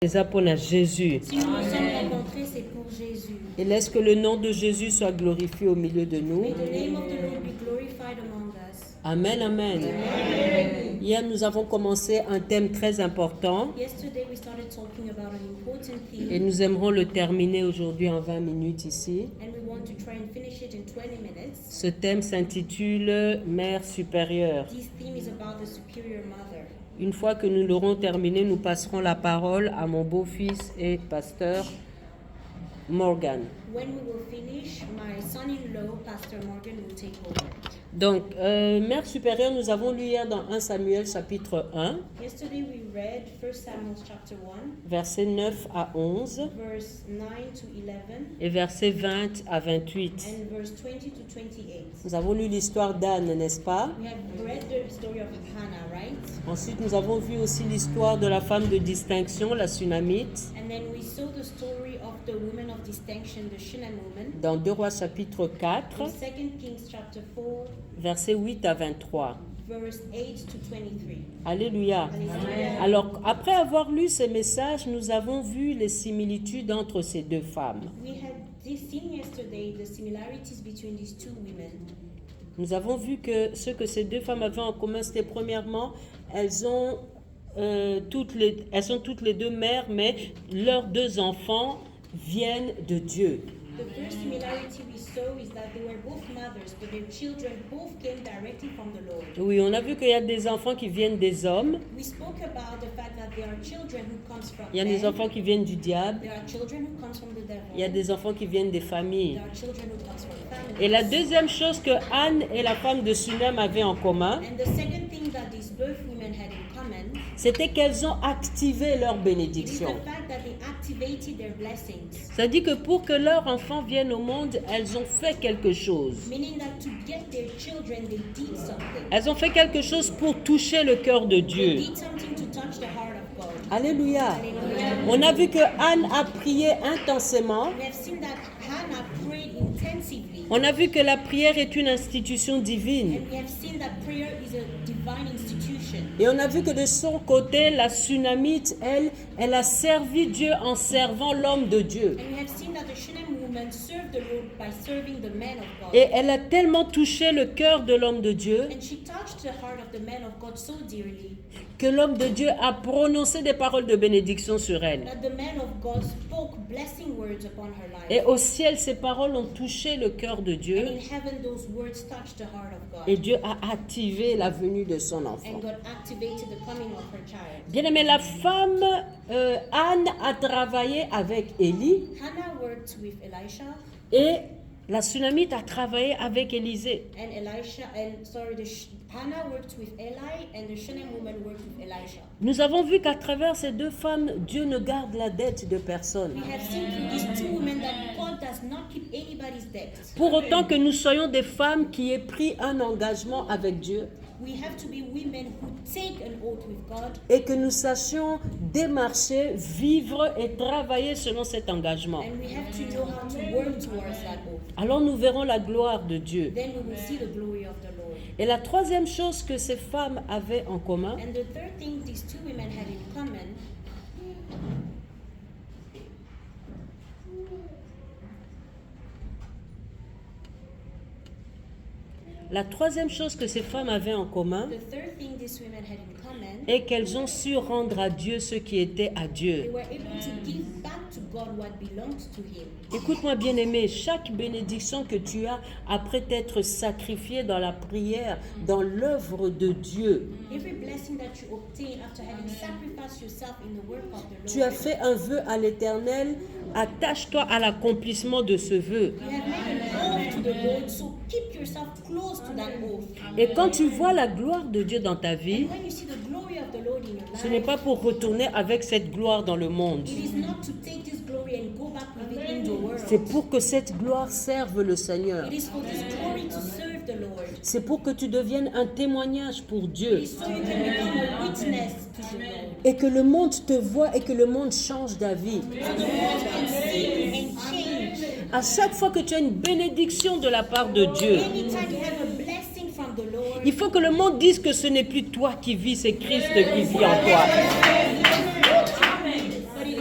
les apôtres à Jésus. Si nous nous sommes rencontrés, c'est pour Jésus. Et laisse que le nom de Jésus soit glorifié au milieu de nous. May the name of the Lord be glorified among us. Amen, amen. Hier, nous avons commencé un thème très important Yesterday we started talking about an important theme, et nous aimerons le terminer aujourd'hui en 20 minutes ici. and we want to try and finish it in 20 minutes. Ce thème s'intitule Mère supérieure. This theme is about the superior mother. Une fois que nous l'aurons terminé, nous passerons la parole à mon beau-fils et pasteur Morgan. When we will finish, my son-in-law, Pastor Morgan, will take over. Donc, Mère supérieure, nous avons lu hier dans 1 Samuel chapitre 1, Yesterday we read 1 Samuel chapter 1, versets 9 à 11 verse 9 to 11, et versets 20 à 28. and verse 20 to 28. Nous avons lu l'histoire d'Anne, n'est-ce pas? We have read the story of Hannah, right? Ensuite, nous avons vu aussi l'histoire de la femme de distinction, la Sunamite, And then we saw the story of the woman of distinction, the Shunem woman, dans 2 Rois chapitre 4, in 2 Kings chapter 4, versets 8 à 23. verse 8 to 23. Alléluia. Hallelujah. Alors, après avoir lu ces messages, nous avons vu les similitudes entre ces deux femmes. We had seen yesterday the similarities between these two women. Nous avons vu que ce que ces deux femmes avaient en commun, c'était premièrement, elles sont toutes les deux mères, mais leurs deux enfants viennent de Dieu. The first similarity we saw is that they were both mothers, but their children both came directly from the Lord. Oui, on a vu qu'il y a des enfants qui viennent des hommes, We spoke about the fact that there are children who comes from il y a des men. enfants qui viennent du diable, There are children who comes from the devil. il y a des enfants qui viennent des familles. There are children who comes from families. Et la deuxième chose que Anne et la femme de Sunem avaient en commun, And the second thing that these both women had in common c'était qu'elles ont activé leur is bénédiction. the fact that they activated their blessings. Ça dit que pour que leurs enfants viennent au monde, elles ont fait quelque chose. Meaning that to get their children, they did something. Elles ont fait quelque chose pour toucher le cœur de They Dieu. did something to touch the heart of God. Alléluia. Hallelujah. On a vu que Anne a prié intensément. We have seen that Hannah prayed intensively. On a vu que la prière est une institution divine. And we have seen that prayer is a divine institution. Et on a vu que de son côté, la Sunamite, elle a servi Dieu en servant l'homme de Dieu. And we have seen that the Shunem woman served the Lord by serving the man of God. Et elle a tellement touché le cœur de l'homme de Dieu And she touched the heart of the man of God so dearly que l'homme de Dieu a prononcé des paroles de bénédiction sur elle. that the man of God spoke blessing words upon her life. Et au ciel, ces paroles ont touché le cœur de And Dieu. in heaven, those words touched the heart of God. Et Dieu a activé la venue de son enfant. And God activated the coming of her child. Bien aimé, la femme Anne a travaillé avec Élie Hannah worked with Elisha, et la Sunamite a travaillé avec Élisée. and Hannah worked with Eli, and the Shunem woman worked with Elisha. Nous avons vu qu'à travers ces deux femmes, Dieu ne garde la dette de personne. We have seen through these two women that God does not keep anybody's debt. Pour autant que nous soyons des femmes qui aient pris un engagement avec Dieu We have to be women who take an oath with God, et que nous sachions démarcher, vivre et travailler selon cet engagement. and we have to know how to work towards that oath. Alors nous verrons la gloire de Dieu. Then we will see the glory of the Lord. Et la troisième chose que ces femmes avaient en commun, And the third thing these two women had in common la troisième chose que ces femmes avaient en commun The third thing these women had in common, est qu'elles ont su rendre à Dieu ce qui était à they Dieu. were able to give back to God what belonged to Him. Écoute-moi bien aimé, chaque bénédiction que tu as après t'être sacrifié dans la prière, dans l'œuvre de Dieu, Every blessing that you obtain after having sacrificed yourself in the work of the tu as Lord, fait un vœu à l'Éternel, attache-toi à l'accomplissement de ce vœu. you have made an oath to the Lord, so keep yourself close to that oath. Et quand tu vois la gloire de Dieu dans ta vie, And when you see the glory of the Lord in your ce n'est life, pas pour retourner avec cette gloire dans le monde. it is not to take this glory and go back with it in the world. C'est pour que cette gloire serve le Seigneur. It is for this glory to serve the Lord. C'est pour que tu deviennes un témoignage pour It Dieu. is so you can become a witness to the Lord. Et que le monde te voit et que le monde change d'avis. So the world can see you and change. À chaque fois que tu as une bénédiction de la part de Dieu, Anytime you have a blessing from the Lord, il faut que le monde dise que ce n'est plus toi qui vis, c'est Christ qui vit en toi. but it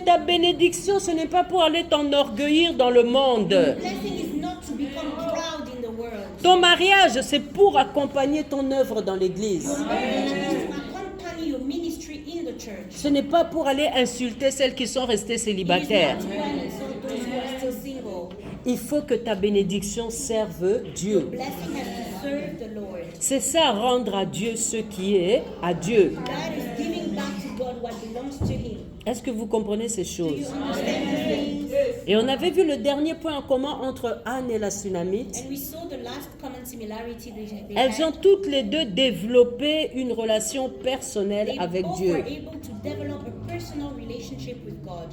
Mais ta bénédiction, ce n'est pas pour aller t'enorgueillir dans le monde. Blessing is not to become proud in the world. Ton mariage, c'est pour accompagner ton œuvre dans l'église. Your marriage is to accompany your ministry in the church. Ce n'est pas pour aller insulter celles qui sont restées It is célibataires. not to go and insult those who are still single. Il faut que ta bénédiction serve Dieu. Blessing has to serve the Lord. C'est ça, rendre à Dieu ce qui est à Dieu. That is giving back to God what belongs to Him. Est-ce que vous comprenez ces Do you choses? understand these things? Et on avait vu le dernier point en commun entre Anne et la Sunamite. And we saw the last common similarity they Elles ont had. toutes les deux développé une relation personnelle They avec both Dieu. were able to develop a personal relationship with God.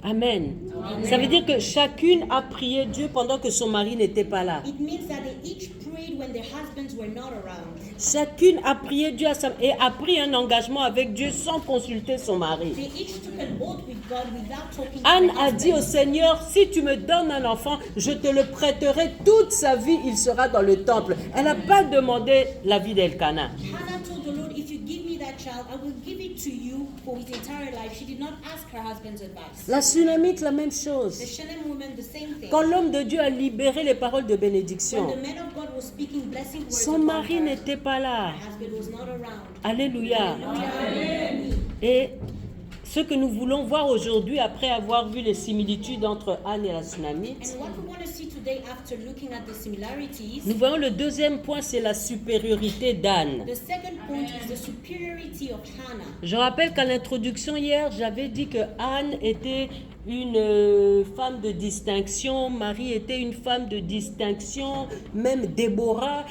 Amen. Ça veut dire que chacune a prié Dieu pendant que son mari n'était pas là. It means that they each prayed when their husbands were not around. Chacune a prié Dieu et a pris un engagement avec Dieu sans consulter son mari. They each took an oath with God without talking Anne to their a dit au husbands. Seigneur, si tu me donnes un enfant, je te le prêterai toute sa vie, il sera dans le temple. Elle n'a pas demandé la vie d'Elkana. Hannah told the Lord, if you give me that child, I will give it to you for his entire life. She did not ask her husband's advice. La Sunamite, la même The chose. Shunem woman, the same thing. Quand l'homme de Dieu a libéré les paroles de When bénédiction, the man of God was speaking blessing words son upon mari her, n'était pas là. her husband was not around. Alléluia. Hallelujah. Et ce que nous voulons voir aujourd'hui, après avoir vu les similitudes entre Anne et la Sunamite, And what we want to see today after looking at the similarities, nous voyons le deuxième point, c'est la supériorité d'Anne. the second point is the superiority of Hannah. Je rappelle qu'à l'introduction hier, j'avais dit que Anne était une femme de distinction, Marie était une femme de distinction, même Déborah.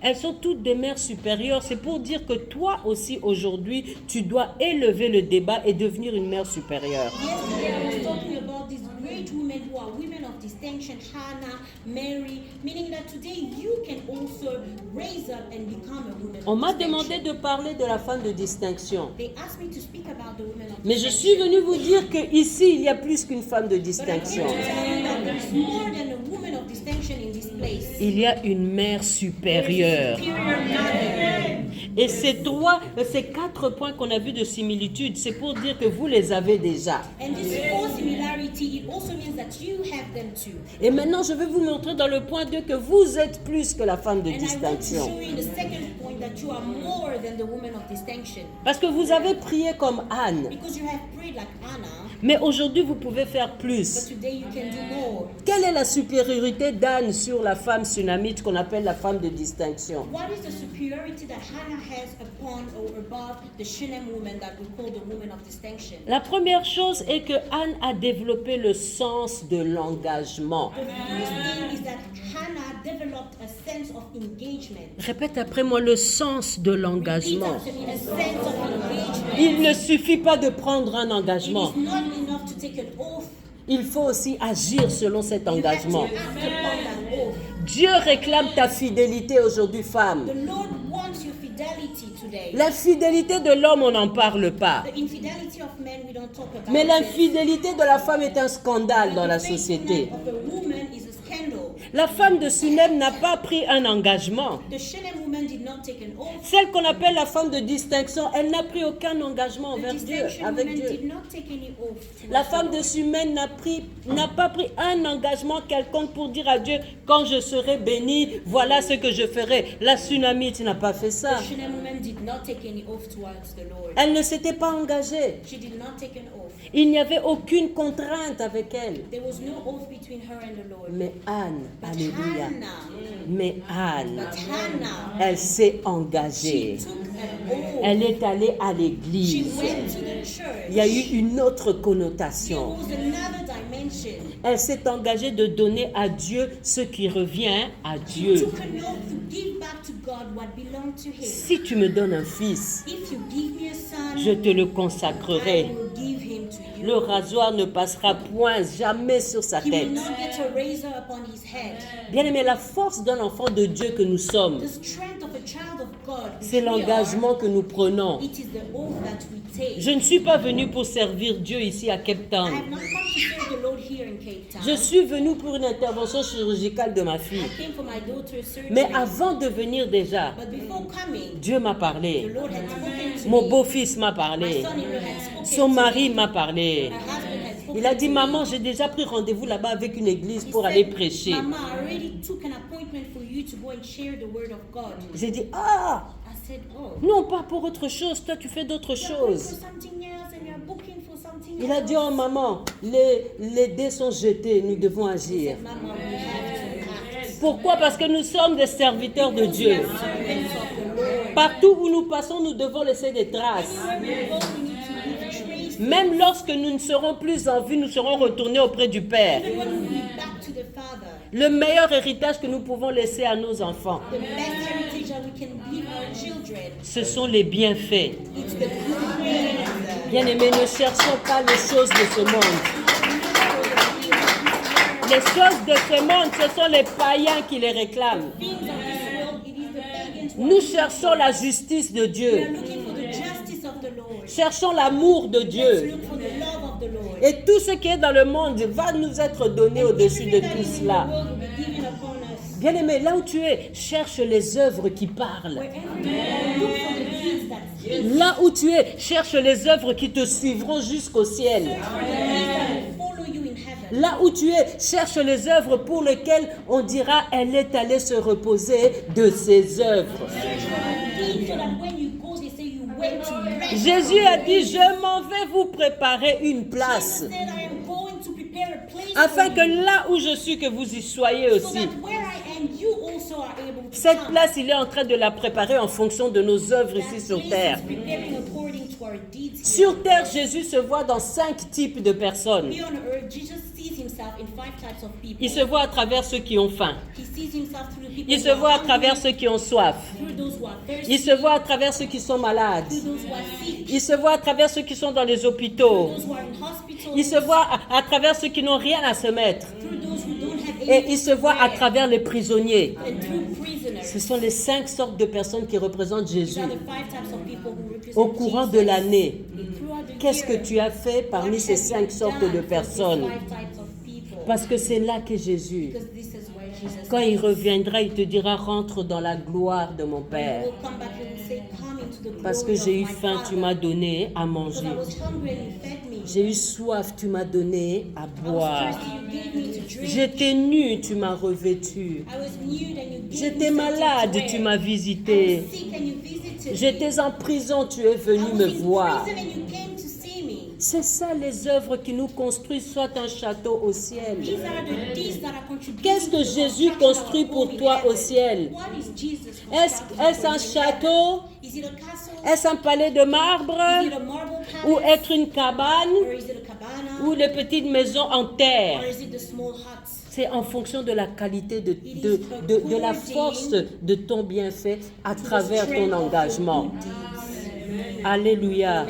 Elles sont toutes des mères supérieures. C'est pour dire que toi aussi aujourd'hui, tu dois élever le débat et devenir une mère supérieure. Yesterday I was talking about these great women who are women of distinction, Hannah, Mary, meaning that today you can also raise up and become a woman On of m'a distinction. demandé de parler de la femme de distinction. They asked me to speak about the women of Mais je distinction. suis venue vous dire qu'ici, il y a plus qu'une femme de But I distinction. came to tell you that there is more than a woman of distinction in this place. Il y a une mère There is a supérieure. superior mother. Et ces 4 points qu'on a vus de similitude, c'est pour dire que vous les avez déjà. And this four similarity, it also means that you have them too. Et maintenant, je vais vous montrer dans le point 2 que vous êtes plus que la femme de And I want to distinction. show you in the second point that you are more than the woman of distinction. Parce que vous avez prié comme Anne. Because you have prayed like Anna, Mais aujourd'hui, vous pouvez faire but plus. today you can do more. Quelle est la supériorité d'Anne sur la femme sunamite qu'on appelle la femme de distinction? What is the superiority that Hannah has upon or above the Shunem woman that we call the woman of distinction? La première chose est que Anne a développé le sens de l'engagement. The first thing is that Hannah developed a sense of engagement. Répète après moi, le sens de Repeat l'engagement. after me, a sense of engagement. Il ne suffit pas de prendre un It engagement. is not enough to take an oath. Il faut aussi agir selon cet You have to engagement. act upon that oath. Dieu réclame ta fidélité aujourd'hui, The femme. Lord wants your fidelity today. L'infidélité de l'homme, on n'en parle pas. The infidelity of men, we don't talk about Mais it. l'infidélité de la femme est un scandale But dans the la faithfulness société. of a woman is a scandal. La femme de Sunem n'a pas pris un engagement. The Shunem woman did not take an oath. Celle qu'on appelle la femme de distinction, elle n'a pris aucun engagement The envers Dieu, distinction avec woman Dieu. did not take any oath. towards La the femme Lord. de Sunem n'a pas pris un engagement quelconque pour dire à Dieu, quand je serai bénie, voilà ce que je ferai. La Sunamite n'a pas fait ça. The Shunem woman did not take any oath towards the Lord. Elle ne s'était pas engagée. She did not take an oath. Il n'y avait aucune contrainte avec elle. There was no oath between her and the Lord. Mais Anne, But alléluia, Hannah, mais Anne, but Hannah, elle s'est she engagée. took an oath. Elle est allée à She l'église. went to the church. Il y a eu une autre There connotation. was another dimension. Elle s'est engagée de donner à Dieu ce qui revient à She Dieu. took an oath to give back to God what belonged to Him. Si tu me donnes un fils, If you give me a son, je te le I consacrerai. will give him to you. Le rasoir ne passera point jamais sur sa He will tête. not get a razor upon his head. Bien aimé, la force d'un enfant de Dieu que nous sommes, The strength of a child of God, which c'est we are, l'engagement que nous prenons. it is the oath that we take. Je ne suis pas venu pour servir Dieu ici à Cape I Town. have not come to serve the Lord here in Cape Town. Je suis venue pour une intervention chirurgicale de ma I fille. came for my daughter's surgery. Mais avant de venir déjà, But before coming, Dieu m'a the parlé. Lord had spoken to Mon me. beau-fils m'a My parlé. son-in-law had spoken Son to mari me. m'a parlé. My husband had spoken Il a dit, to me. maman, j'ai déjà pris rendez-vous là-bas avec une église He pour said, aller prêcher. Mama, I already took an appointment for you to go and share the word of God. J'ai dit, ah, I said, oh. non, pas pour autre chose. Toi, tu fais d'autres You're going choses. for something else and you're booking for something Il a else. dit, oh maman, les dés sont jetés, nous devons He agir. said, Mama, we have to act. Pourquoi? Parce que nous sommes des serviteurs de Dieu. Servants of the Lord. Partout où nous passons, nous devons laisser des traces. Where we go, we need to leave traces. Même lorsque nous ne serons plus en vie, nous serons retournés auprès du Père. Even when we be back to the Father, Le meilleur héritage que nous pouvons laisser à nos enfants, the best heritage that we can leave our children, ce sont les bienfaits. it's the good things. Bien-aimés, ne cherchons pas les choses de ce monde. Les choses de ce monde, ce sont les païens qui les réclament. Things of this world, it is the pagans who Nous cherchons la justice de are Dieu. looking for the justice of the Lord. Cherchons l'amour de Let's Dieu. look for the love of the Lord. Et tout ce qui est dans le monde va nous être donné au-dessus de Everything that tout is in the cela. world will be given upon us. Bien-aimé, là où tu es, cherche les œuvres qui parlent. Wherever you are, look for the things that speak. Là où tu es, cherche les œuvres qui te suivront jusqu'au ciel. For the things that will follow you in heaven. Là où tu es, cherche les œuvres pour lesquelles on dira elle est allée se reposer de ses œuvres. Search for the things so that when you go, they say you went to rest. Jésus a dit, je m'en vais vous préparer une Jesus place, said, I am going to prepare a place afin for que you, là où je suis, que vous y soyez so aussi. that where I am, you also are able to Cette come. place, il est en train de la préparer en fonction de nos œuvres That ici sur place terre. is preparing according to our deeds here. Sur terre, Jésus se voit dans 5 types de personnes. Here on earth, Jesus sees himself in 5 types of people. Il se voit à travers ceux qui ont faim. He sees himself through the people Il who se are voit à hungry, travers ceux qui ont soif. through those who are thirsty, Il se voit à travers ceux qui sont malades. through those who are sick, Il se voit à travers ceux qui sont dans les hôpitaux. those who are in hospitals, Il se voit à travers ceux qui n'ont rien à se mettre. through those who don't have Et anything il se to voit à wear, travers les prisonniers. and through prisoners. Ce sont les 5 sortes de personnes qui représentent These Jésus. are the 5 types of people who represent Au courant Jesus. de l'année, Throughout the qu'est-ce que year, tu as fait what parmi ces have you 5 sortes done de for these personnes? 5 types of people? Parce que c'est là qu'est Jésus. Because this is where Jesus Quand il is. reviendra, il te dira, rentre dans la gloire de mon He Père. will come back and will say, come into the Parce glory que j'ai eu of my faim, tu Father. m'as donné à Because manger. I was hungry and you fed me. J'ai eu soif, tu m'as donné à I boire. was thirsty, you gave me to drink. J'étais nu, tu m'as revêtu. I was nude and you gave J'étais me malade, something to tu wear. m'as I visité. was sick and you visited me. J'étais en prison, tu es I venu was me in voir. prison and you came to see me. C'est ça les œuvres qui nous construisent, soit un château au ciel. These are the deeds that are contributing Qu'est-ce que to the Jésus construction of construit our pour home in toi au heaven. ciel? What is Jesus Est-ce constructing un for you in heaven? château? Is it a castle? Est-ce un palais de marbre? Is it a marble Ou palace? être une cabane? Or is it a cabana? Ou les petites maisons en Or terre? is it the small huts? C'est en fonction de la qualité de la force de ton bienfait à travers ton engagement. Alléluia.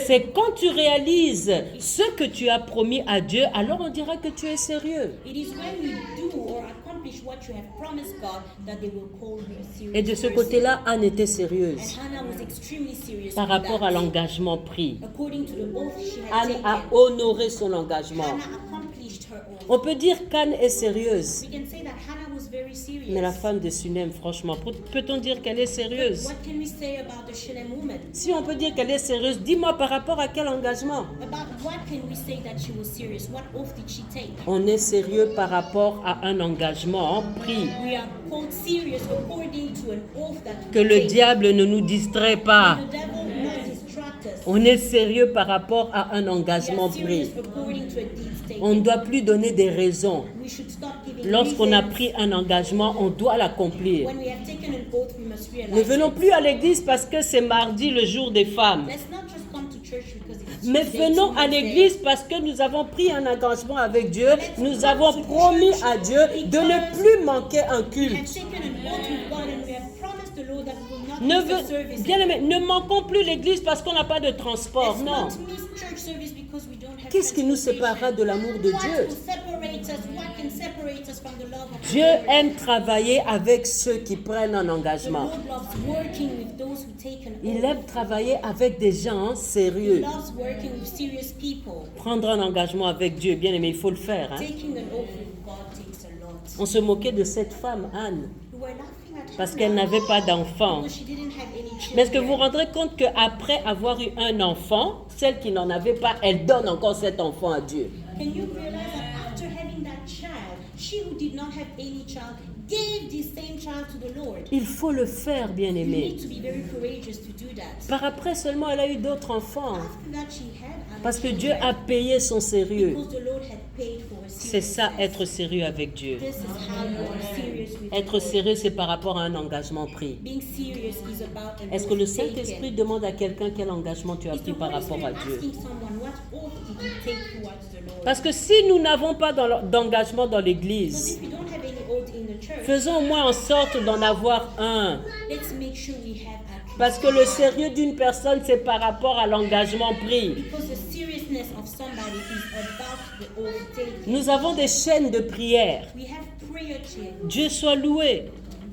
C'est quand tu réalises ce que tu as promis à Dieu, alors on dira que tu es sérieux. It is when you do or accomplish what you have promised God that they will call you a serious Et de ce person. côté-là, Anne était sérieuse And Hannah was extremely serious par with rapport that. à l'engagement pris. According to the oath she had Anne a taken, honoré son engagement. Hannah accomplished her oath. On peut dire qu'Anne est sérieuse, We can say that Hannah was very serious. mais la femme de Sunem, franchement, peut-on dire qu'elle est sérieuse? What can we say about the Shunem woman? Si on peut dire qu'elle est sérieuse, dis-moi par rapport à quel engagement? About what can we say that she was serious? What oath did she take? On est sérieux par rapport à un engagement pris. We are called serious according to an oath that we Que le take. diable ne nous distrait pas. The devil will not distract us. On est sérieux par rapport à un We engagement are serious pris. according to a deed taken. On ne doit plus donner des raisons. We should stop giving Lorsqu'on a reasons. pris un engagement, on doit l'accomplir. When we have taken an oath, we must realize Ne venons it. plus à l'église parce que c'est mardi, le jour des femmes. Let's not just come to church because it's Mais Tuesday, venons à Tuesday. l'église parce que nous avons pris un engagement avec Dieu. Nous avons promis à Dieu de ne plus manquer un We have culte. taken an oath with God and we have promised the Lord that we will not miss the service. Bien aimé, ne manquons plus l'église parce qu'on n'a pas de transport. Let's Non. not miss church service because we don't have Qu'est-ce qui nous transportation. séparera de l'amour de What Dieu? will separate us? What can separate us from the love of Dieu the Lord? aime travailler avec ceux qui prennent un The engagement. Lord loves working with those who take an Il oath. aime travailler avec des gens He sérieux. loves working with serious people. Prendre un engagement avec Dieu, bien aimé, il faut le faire. Hein. Taking an oath with God takes a lot. On se moquait de cette femme, Anne, We were laughing at parce Hannah qu'elle n'avait pas d'enfant. because she didn't have any children. Mais est-ce que vous vous rendrez compte qu'après avoir eu un enfant, celle qui n'en avait pas, elle donne encore cet enfant à Dieu? Can you realize that after having that child, she who did not have any child gave the same child to the Lord? Il faut le faire, bien You aimé. need to be very courageous to do that. Par après seulement, elle a eu d'autres enfants. After that, she had other Parce que children Dieu a payé son sérieux. because the Lord had paid for her C'est ça, seriousness. être sérieux avec Dieu. This is how you are serious with the Être Lord. sérieux, c'est par rapport à un engagement pris. Being serious is about an Est-ce que le oath Saint-Esprit taken. demande à quelqu'un quel engagement tu as Is the pris par Holy rapport Spirit à Dieu? asking someone what oath did you take towards the Lord? Parce que si nous n'avons pas d'engagement dans Because l'Église, if you don't have any oath in the church, faisons au moins en sorte d'en avoir un. let's make sure we have at least Parce que le one. sérieux d'une personne, c'est par rapport à l'engagement pris. Because the seriousness of somebody is about the oath taken. Nous avons des chaînes de prière. We have prayer chain. Dieu soit loué.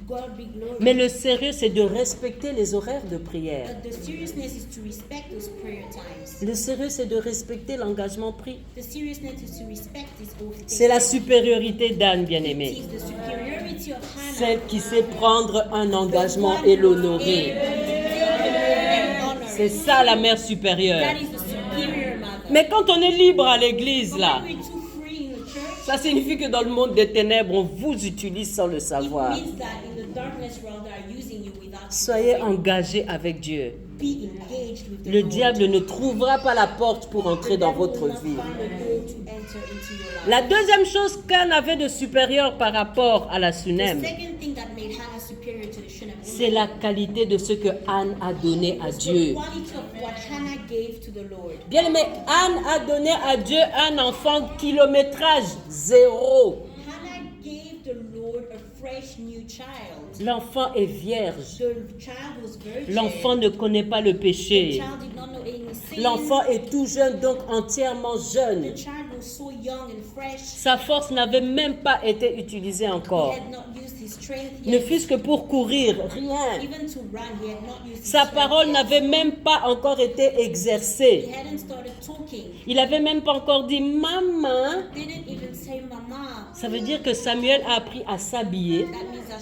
God be glorified. Mais le sérieux, c'est de respecter les horaires de prière. But the seriousness is to respect those prayer times. Le sérieux, c'est de respecter l'engagement pris. The seriousness is to respect this oath taken. C'est la supériorité d'Anne, It bien-aimé. is the superiority of Hannah. Celle qui sait prendre un the engagement one et who was l'honorer. able to take an oath and honor C'est it. ça la mère supérieure. That is the superior mother. Mais quand on est libre à l'église, But là, when we're too free in the church, ça signifie que dans le monde des ténèbres, on vous utilise sans le it savoir. means that in the darkness world they are using you without you Soyez knowing. engagés avec Dieu. Be engaged with the Le Lord. diable ne trouvera pas la porte pour entrer The dans devil will votre not vie. find a door to enter into your life. La deuxième chose qu'Anne avait de supérieur par rapport à la The Sunem, second thing that made Hannah superior to the Shunammite c'est la qualité de ce que Anne a donné à was the Dieu. quality of what Hannah gave to the Lord. Bien aimé, Anne a donné à Dieu un enfant kilométrage zéro. Hannah gave the Lord a fresh new child. L'enfant est vierge. The child was virgin. L'enfant ne connaît pas le The péché. child did not know any sin. L'enfant est tout jeune, donc entièrement jeune. The child was so young and fresh. Sa force n'avait même pas été utilisée He encore. had not used his strength Ne yet. fût-ce que pour courir, rien. Even to run, he had not used his Sa strength parole yet. n'avait même pas encore été He exercée. hadn't started talking. Il n'avait même pas encore dit maman. Didn't even say mama. Ça veut dire que Samuel a appris à s'habiller. That means that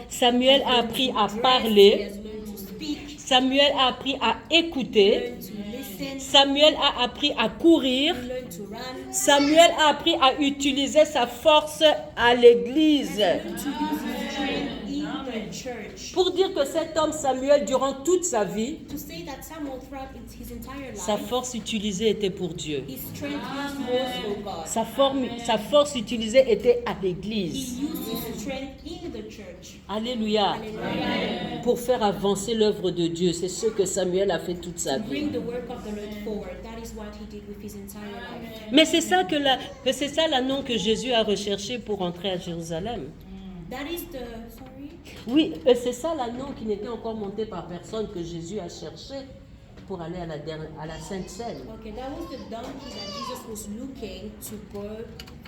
Samuel a appris à He parler. has learned to speak, Samuel a appris à écouter. learned to listen, Samuel a appris à courir. learned to run, Samuel a appris à utiliser sa force à l'église. learned to use his strength in the church. Pour dire que cet homme Samuel, durant toute sa vie, To say that Samuel throughout his entire sa life, force utilisée était pour Dieu. his strength used was for God. Sa force utilisée était à He l'église. used his strength in the church. Alléluia. Hallelujah. Pour faire avancer l'œuvre de Dieu. C'est ce que Samuel a fait toute sa To vie. bring the work of the Lord forward. That is what he did with his entire life. Mais c'est ça l'annon que Jésus a recherché pour entrer à Jérusalem. That is the sorry. Oui, c'est ça l'annon qui n'était encore monté par personne que Jésus a cherché pour aller à la Sainte Seine. Okay, that was the donkey that Jesus was looking to go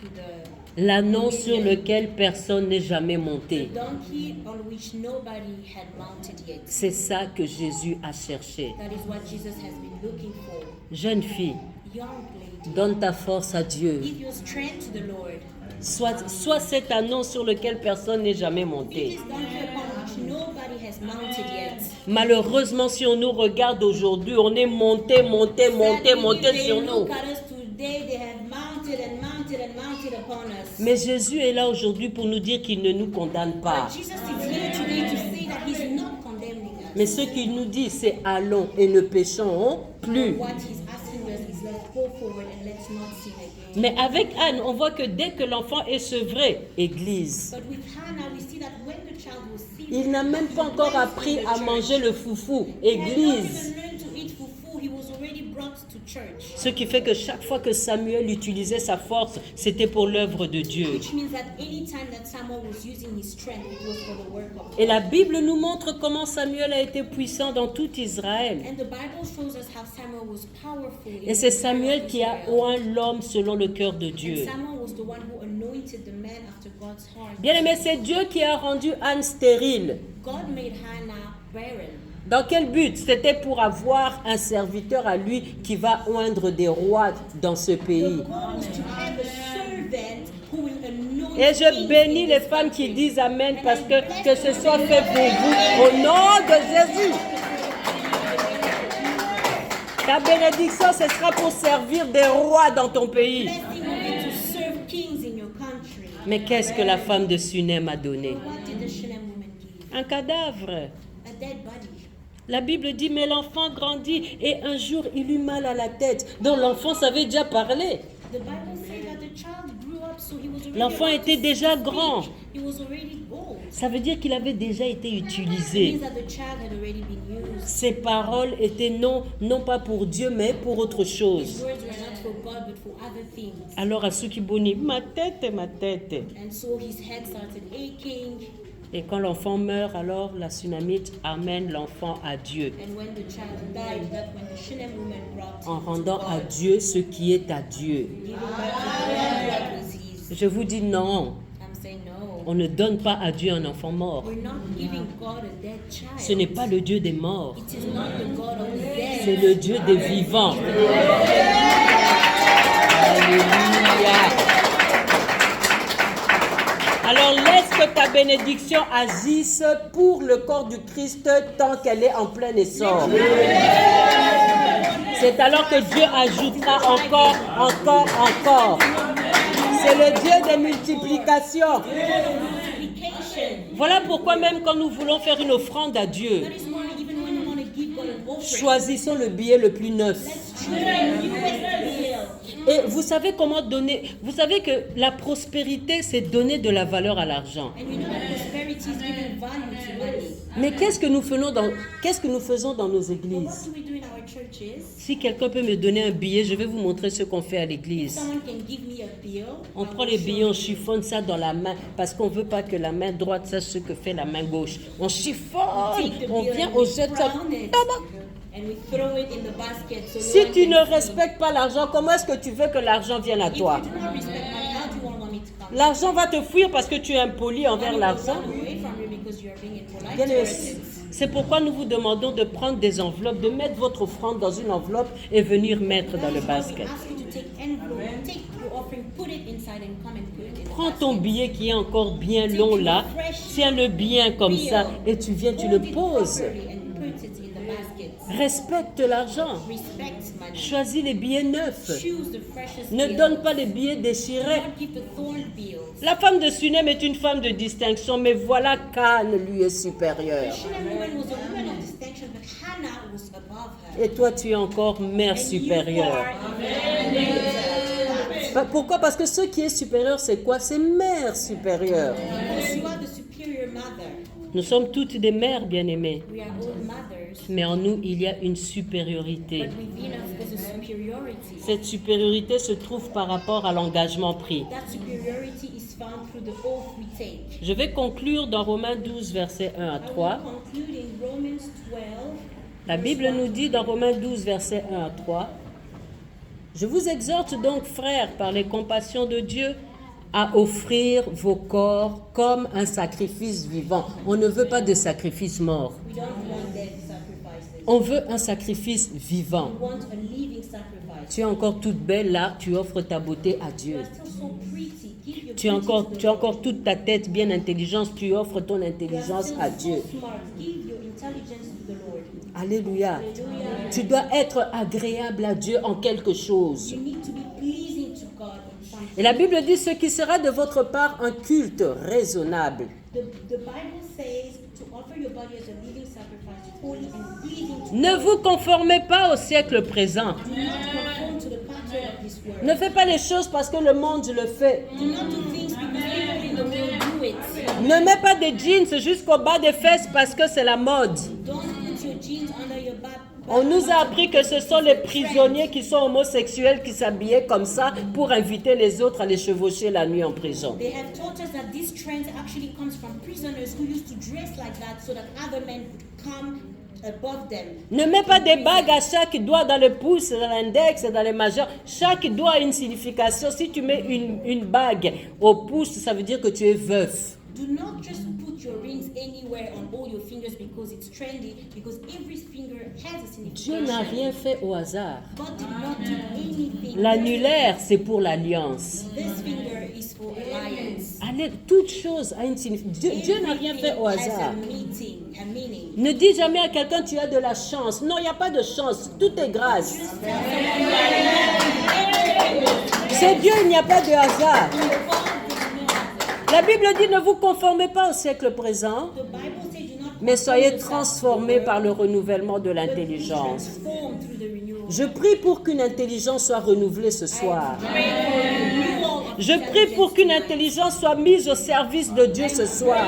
to the L'annon sur lequel personne n'est jamais monté. donkey on which nobody had mounted yet. C'est ça que Jésus a cherché. That is what Jesus has been looking for. Jeune fille, Young lady, donne ta force à Dieu. give your strength to the Lord. Sois cet annon sur lequel personne n'est jamais Be monté. this donkey upon which nobody has mounted yet. Malheureusement, si on nous regarde aujourd'hui, on est monté Sadly, if they sur nous. look at us today, they have mounted and mounted and mounted upon us. Mais Jésus est là aujourd'hui pour nous dire qu'il ne nous condamne pas. But Jesus is here today to say that he's not condemning us. Mais ce qu'il nous dit, c'est allons et ne péchons plus. What he's asking us is let's go forward and let's not sin again. Mais avec Anne, on voit que dès que l'enfant est sevré, Église, But with Hannah, we see that when the child was sick, il n'a même pas encore appris à manger le foufou. he had not Église, even learned to eat fufu. He was already brought to church. Ce qui fait que chaque fois que Samuel utilisait sa force, c'était pour l'œuvre de Dieu. Which means that any time that Samuel was using his strength, it was for the work of Et God. la Bible nous montre comment Samuel a été puissant dans tout Israël. And the Bible shows us how Samuel was powerful. Et c'est Samuel qui a oint l'homme selon le cœur de Dieu. And Samuel was the one who anointed the man after God's heart. Bien aimé, c'est Dieu qui a rendu Anne stérile. God made Hannah barren. Dans quel but? C'était pour avoir un serviteur à lui qui va oindre des rois dans ce The pays. goal was to have a servant who will anoint Et je kings bénis in les this femmes qui country. disent Amen parce que ce soit fait pour vous au nom de Jésus. Ta bénédiction, ce sera pour servir des rois dans ton pays. Blessing will be to serve kings in your country. Mais qu'est-ce que la femme de Sunem a donné? What did the Shunem woman give? Un cadavre. A dead body. La Bible dit, mais l'enfant grandit et un jour il eut mal à la tête. Donc l'enfant savait déjà parler. The Bible says that the child grew up, so he was already L'enfant able était to déjà speak. grand. He was already old. Ça veut dire qu'il avait déjà été It utilisé. means that the child had already been used. Ses paroles étaient non pas pour Dieu, mais pour autre His chose. words were not for God, but for other things. Alors à ceux qui bonissent, ma tête. And so his head started aching. Et quand l'enfant meurt, alors la Sunamite amène l'enfant à Dieu, And when the child died, that's when the Shunem woman brought en him to rendant à God, Dieu ce qui est à Dieu. giving back to God what was his. Je vous dis non, I'm saying no. on ne donne pas à Dieu un enfant mort. We're not giving God a dead child. Ce n'est pas le Dieu des morts, It is not the God of the dead. c'est le Dieu des vivants. Alléluia. Alors laisse que ta bénédiction agisse pour le corps du Christ tant qu'elle est en plein essor. C'est alors que Dieu ajoutera encore. C'est le Dieu des multiplications. Multiplication. Voilà pourquoi même quand nous voulons faire une offrande à Dieu, That is why even when you want to give God an offering, choisissons le billet le plus neuf. let's choose the newest bill. Et vous savez comment donner. Vous savez que la prospérité, c'est donner de la valeur à l'argent. And you know that prosperity is giving value to money. Mais qu'est-ce que nous faisons dans nos But what églises? do we do in our churches? Si quelqu'un peut me donner un billet, je vais vous montrer ce qu'on fait à l'église. Someone can give me a bill. On I prend will les show billets, on you. chiffonne ça dans la main parce qu'on ne veut pas que la main droite sache ce que fait la main gauche. On chiffonne, Take the on bill vient, and on we jette ça. frown it, and we throw it in the basket. So Si no one tu can ne see. respectes pas l'argent, comment est-ce que tu veux que l'argent vienne à If toi? you do not respect money, how do you want money to come? L'argent va te fuir parce que tu es impoli envers Money will l'argent. run away from you because you are being impolite Bien to aimé, others. c'est pourquoi nous vous demandons de prendre des enveloppes, de mettre votre offrande dans une enveloppe et venir mettre dans That le is why we basket. ask you to take envelope, take your offering, put it inside and come and put it in the Prends ton basket. billet qui est encore bien long là, tiens-le bien comme ça et tu viens, tu le Hold it poses. properly and put it in the basket. Respecte l'argent. Respect money. Choisis les billets neufs. Choose the freshest Ne bill. donne pas les billets Do déchirés. not give the thorn bills. La femme de Sunem est une femme de distinction, mais voilà qu'Anne lui est The supérieure. Shunem woman was a woman of distinction, but Hannah was above her. Et toi, tu es encore mère And you supérieure. are even greater. Pourquoi? Parce que ce qui est supérieur, c'est quoi? C'est mère supérieure. Because you are the superior mother. Nous sommes toutes des mères bien-aimées, We are all mothers, mais en nous, il y a une supériorité. but within us there's a superiority. Cette supériorité se trouve par rapport à l'engagement pris. That superiority is found through the oath we take. Je vais conclure dans Romains 12, versets 1 à I will 3. conclude in Romans 12. La Bible nous dit dans Romains 12, versets 1 à 3, « Je vous exhorte donc, frères, par les compassions de Dieu, à offrir vos corps comme un sacrifice vivant. » On ne veut pas de sacrifice mort. We don't want dead sacrifices. On veut un sacrifice vivant. We want a living sacrifice. Tu es encore toute belle là, tu offres ta beauté à You Dieu. are still so pretty. Give your Tu as beauty to the encore Lord. toute ta tête bien intelligence, tu offres ton You are intelligence still à so Dieu. smart. Give your intelligence to the Lord. Alléluia. Hallelujah. Tu dois être agréable à Dieu en quelque chose. You need to be pleasing to God in something. Et la Bible dit ce qui sera de votre part un culte raisonnable. The Bible says to offer your body as a living sacrifice, holy and pleasing to Ne God. vous conformez pas au siècle présent. Do not conform to the pattern of this world. Ne fais pas les choses parce que le monde le fait. Do not do things because people in the world do it. Ne mets pas des jeans jusqu'au bas des fesses parce que c'est la mode. Don't put your jeans under your On nous a appris que ce sont les prisonniers qui sont homosexuels qui s'habillaient comme ça pour inviter les autres à les chevaucher la nuit en prison. They have taught us that this trend actually comes from prisoners who used to dress like that so that other men would come above them. Ne mets pas des bagues à chaque doigt dans le pouce, dans l'index, dans les majeurs. Chaque doigt a une signification. Si tu mets une bague au pouce, ça veut dire que tu es veuf. Do not just put your rings anywhere on all your fingers because it's trendy, because every finger has a Dieu signification. n'a rien fait au hasard. God did not do anything. L'annulaire, c'est pour l'alliance. This finger is for alliance. Allez, toute chose a une signification. Dieu n'a rien fait au Everything has hasard. a meaning. Ne dis jamais à quelqu'un tu as de la chance. Non, il n'y a pas de chance. Tout est grâce. C'est Dieu, il n'y a pas de hasard. La Bible dit ne vous conformez pas au siècle présent, The Bible says do not mais soyez conform yourself transformés to par the le renouvellement de world, but be l'intelligence. transformed through the renewal. Je prie pour qu'une intelligence soit renouvelée ce soir. Pray for renewal of Je prie pour qu'une intelligence soit mise au service de Dieu ce soir.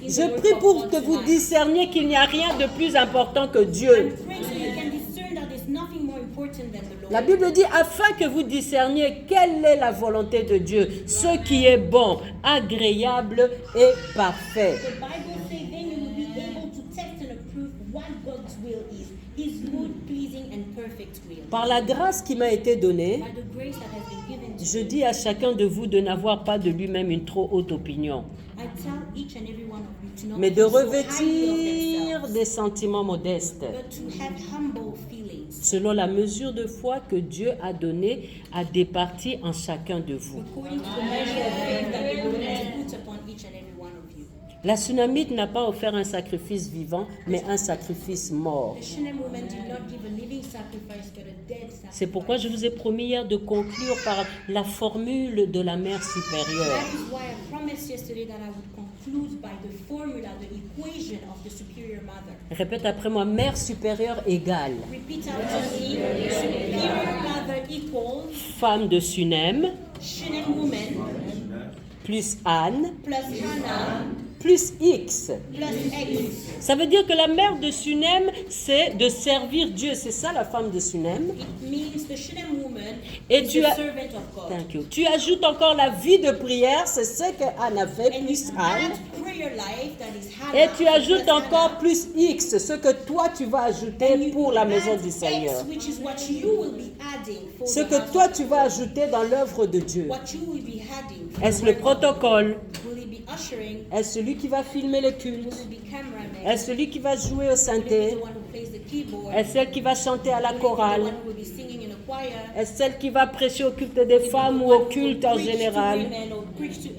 Je prie pour que vous discerniez qu'il n'y a rien de plus important que Dieu. Pray so you can discern that there's nothing more important than the Lord. La Bible dit afin que vous discerniez quelle est la volonté de Dieu, ce qui est bon, agréable et parfait. The Bible says then you will be able to test and approve what God's will is, His good, pleasing and perfect will. Par la grâce qui m'a été donnée, By the grace that has been given to je dis à chacun de vous de n'avoir pas de lui-même une trop haute opinion, I tell each and every one of you to not mais de think so highly of revêtir themselves, des sentiments modestes, but to have humble feelings selon la mesure de foi que Dieu a donnée à départir en chacun de vous. according to the measure of faith that the Lord has put upon each and every one of you. La Sunamite n'a pas offert un sacrifice vivant, mais un sacrifice mort. The Shunem woman did not give a living sacrifice but a dead sacrifice. C'est pourquoi je vous ai promis hier de conclure par la formule de la mère supérieure. That is why I promised yesterday that I would conclude by the formula, the equation of the superior mother. Répète après moi, mère supérieure égale Repeat after me. Superior mother equals femme de Sunem Shunem woman plus Anne plus Hannah plus X. plus X. Ça veut dire que la mère de Sunem, c'est de servir Dieu. C'est ça la femme de Sunem. It means the Shunem woman Et is tu the as- servant of God. Thank you. Tu ajoutes encore la vie de prière, c'est ce que Anne a fait, And plus you Anne. add prayer life, that is Hannah. Et tu ajoutes plus encore Hannah. plus X, ce que toi tu vas And ajouter you pour la maison add du Seigneur. X, which is what you will be adding for Ce the que house toi of tu God. vas ajouter dans l'œuvre de Dieu. What you will be adding for Est-ce the le work of God. protocole? Will it be ushering? Est-ce celui qui va filmer le Will culte? it be cameraman? Est-ce celui qui va jouer au Will it be synthé? the one who plays the keyboard? Est-ce celle qui va chanter à la Will it be the chorale? one who will be singing in a choir? Est-ce celle qui va prêcher au culte des femmes ou au culte en général?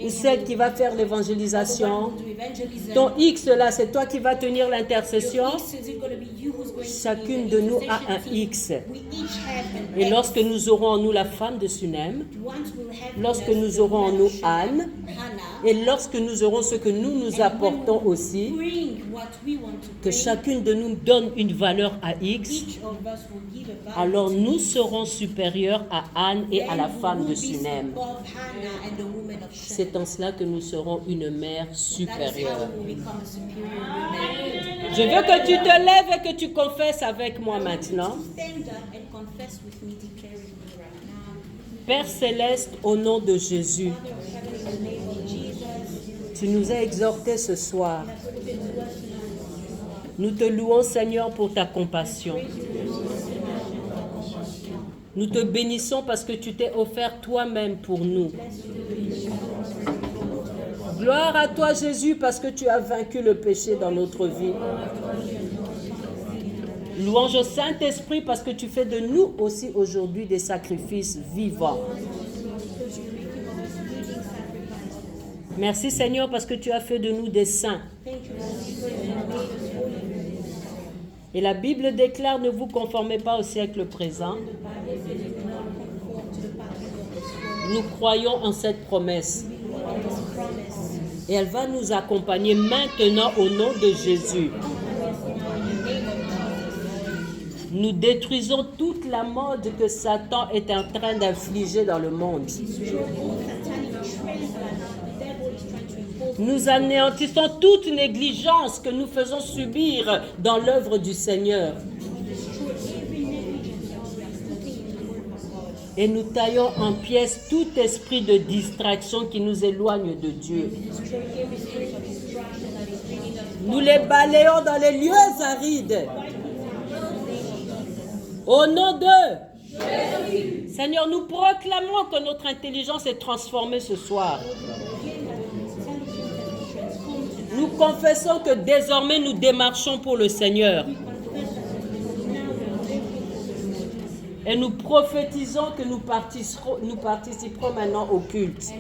Ou celle qui va faire l'évangélisation? Ton X là, c'est toi qui vas tenir l'intercession. Chacune de nous a un X. Et lorsque nous aurons en nous la femme de Sunem, lorsque nous aurons en nous Anne, et lorsque nous aurons ce que nous apportons aussi, que chacune de nous donne une valeur à X, alors nous serons supérieurs à Anne et à la femme de Sunem. C'est en cela que nous serons une mère supérieure. Je veux que tu te lèves et que tu confesses avec moi maintenant. Père céleste, au nom de Jésus, tu nous as exhortés ce soir. Nous te louons, Seigneur, pour ta compassion. Nous te bénissons parce que tu t'es offert toi-même pour nous. Gloire à toi, Jésus, parce que tu as vaincu le péché dans notre vie. Louange au Saint-Esprit parce que tu fais de nous aussi aujourd'hui des sacrifices vivants. Merci, Seigneur, parce que tu as fait de nous des saints. Et la Bible déclare, ne vous conformez pas au siècle présent. Nous croyons en cette promesse. Et elle va nous accompagner maintenant au nom de Jésus. Nous détruisons toute la mode que Satan est en train d'infliger dans le monde. Nous anéantissons toute négligence que nous faisons subir dans l'œuvre du Seigneur. Et nous taillons en pièces tout esprit de distraction qui nous éloigne de Dieu. Nous les balayons dans les lieux arides. Au nom de Seigneur, nous proclamons que notre intelligence est transformée ce soir. Nous confessons que désormais nous démarchons pour le Seigneur. Et nous prophétisons que nous participerons maintenant au culte.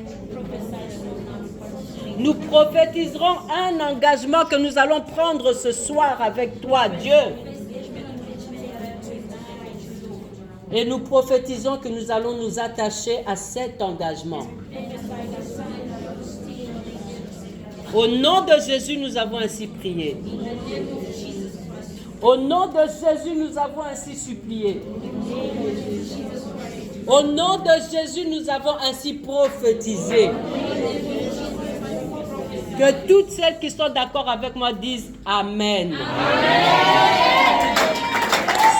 Nous prophétiserons un engagement que nous allons prendre ce soir avec toi, Dieu. Et nous prophétisons que nous allons nous attacher à cet engagement. Au nom de Jésus, nous avons ainsi prié. Au nom de Jésus, nous avons ainsi supplié. Au nom de Jésus, nous avons ainsi prophétisé. Que toutes celles qui sont d'accord avec moi disent Amen.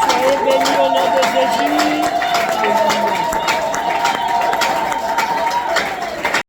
Soyez bénis au nom de Jésus.